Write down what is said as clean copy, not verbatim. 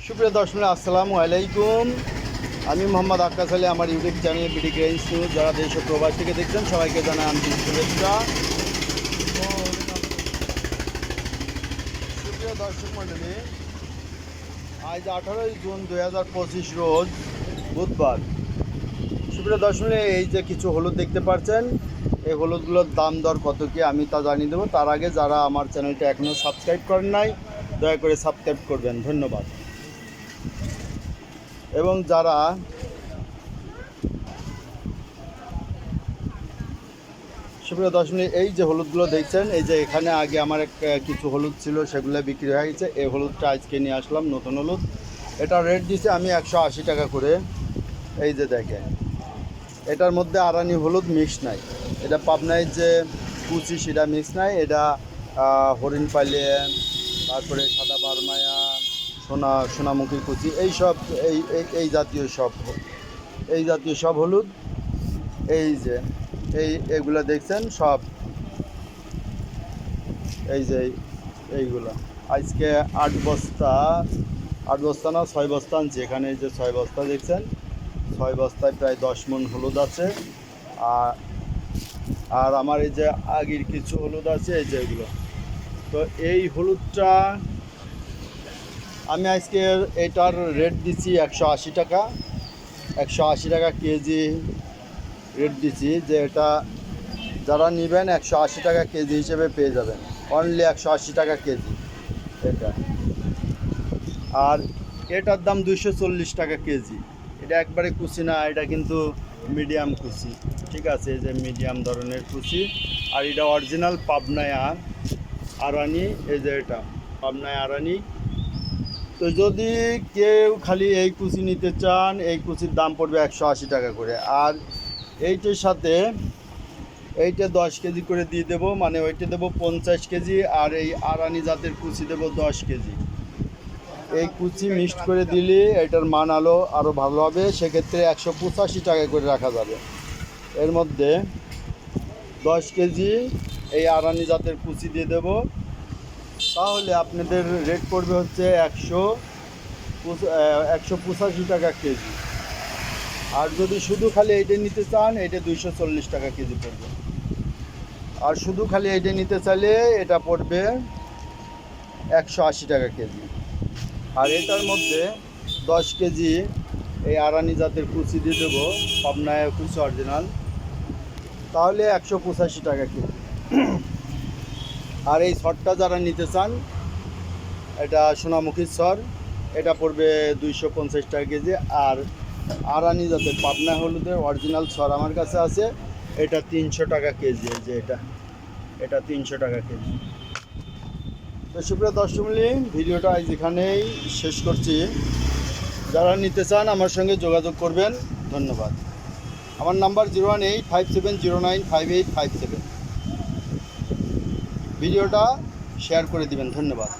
সুপ্রিয় দর্শক আসসালামু আলাইকুম। আমি মোহাম্মদ আক্কাস আলী। আমার YouTube channel BD grains news যারা দেশ ও প্রবাস থেকে দেখছেন সবাইকে জানাই আন্তরিক শুভেচ্ছা। সুপ্রিয় দর্শক মণ্ডলী, আজ 18 জুন 2025 রোজ বুধবার। সুপ্রিয় দর্শক মণ্ডলী, এই যে কিছু হলুদ দেখতে পাচ্ছেন, এই হলুদগুলোর দাম দর কত কি আমি তা জানিয়ে দেবো। তার আগে যারা আমার চ্যানেলটা এখনও সাবস্ক্রাইব করেন নাই, দয়া করে সাবস্ক্রাইব করবেন, ধন্যবাদ। এবং যারা সুপ্রিয় দর্শক, এই যে হলুদগুলো দেখছেন, এই যে এখানে আগে আমার কিছু হলুদ ছিল, সেগুলো বিক্রি হয়ে গেছে। এই হলুদটা আজকে নিয়ে আসলাম, নতুন হলুদ। এটা রেট দিছে আমি 180 টাকা করে। এই যে দেখেন, এটার মধ্যে আরানি হলুদ মিক্স নাই। এটা পাবনায় যে কুচি সেটা মিক্স নাই। এটা হরিণ পালে, তারপরে সাদা বারমায়া, সোনামুখী কুচি, এইসব এই জাতীয় সব হলুদ। এই যে এগুলো দেখছেন সব, এই যে এইগুলো আজকে 8 বস্তা না 6 বস্তা আনছি। এখানে এই যে 6 বস্তা দেখছেন, 6 বস্তায় প্রায় 10 মণ হলুদ আছে। আর আমার এই যে আগের কিছু হলুদ আছে, এই যে এগুলো। তো এই হলুদটা আমি আজকে এটার রেট দিচ্ছি 180 টাকা। 180 টাকা কেজি রেট দিচ্ছি। যে এটা যারা নেবেন 180 টাকা কেজি হিসেবে পেয়ে যাবেন, অনলি 180 টাকা কেজি এটা। আর এটার দাম 240 টাকা কেজি। এটা একবারে কুচি না, এটা কিন্তু মিডিয়াম কুচি, ঠিক আছে? এই যে মিডিয়াম ধরনের কুচি। আর এটা অরিজিনাল পাবনায় আরানি। এই যে এটা পাবনায় আরানি। তো যদি কেউ খালি এই কুচি নিতে চান, এই কুচির দাম পড়বে 180 টাকা করে। আর এইটার সাথে এইটা 10 কেজি করে দিয়ে দেবো, মানে ওইটা দেবো 50 কেজি। আর এই আরানি জাতের কুচি দেবো 10 কেজি। এই কুচি মিক্সড করে দিলে এটার মান আরও ভালো হবে। সেক্ষেত্রে 185 টাকা করে রাখা যাবে। এর মধ্যে 10 কেজি এই আরানি জাতের কুচি দিয়ে দেবো। তাহলে আপনাদের রেট পড়বে হচ্ছে 185 টাকা কেজি। আর যদি শুধু খালি এইটা নিতে চান, এটা 240 টাকা কেজি পড়বে। আর শুধু খালি এইটা নিতে চাইলে এটা পড়বে 180 টাকা কেজি। আর এটার মধ্যে 10 কেজি এই আরানি জাতের কুচি দিয়ে দেবো, পাবনায় কুচি অরিজিনাল। তাহলে 185 টাকা কেজি। আর এই ছরটা যারা নিতে চান, এটা সোনামুখীর ছর, এটা পড়বে 250 টাকা কেজি। আর আরানি জাতের পাবনা হলুদের অরিজিনাল ছর আমার কাছে আছে, এটা 300 টাকা কেজি। এই যে এটা 300 টাকা কেজি। তো সুপ্রিয় দর্শক মণ্ডলী, ভিডিওটা আজ এখানেই শেষ করছি। যারা নিতে চান আমার সঙ্গে যোগাযোগ করবেন, ধন্যবাদ। আমার নাম্বার 01857095857। ভিডিওটা শেয়ার করে দিবেন, ধন্যবাদ।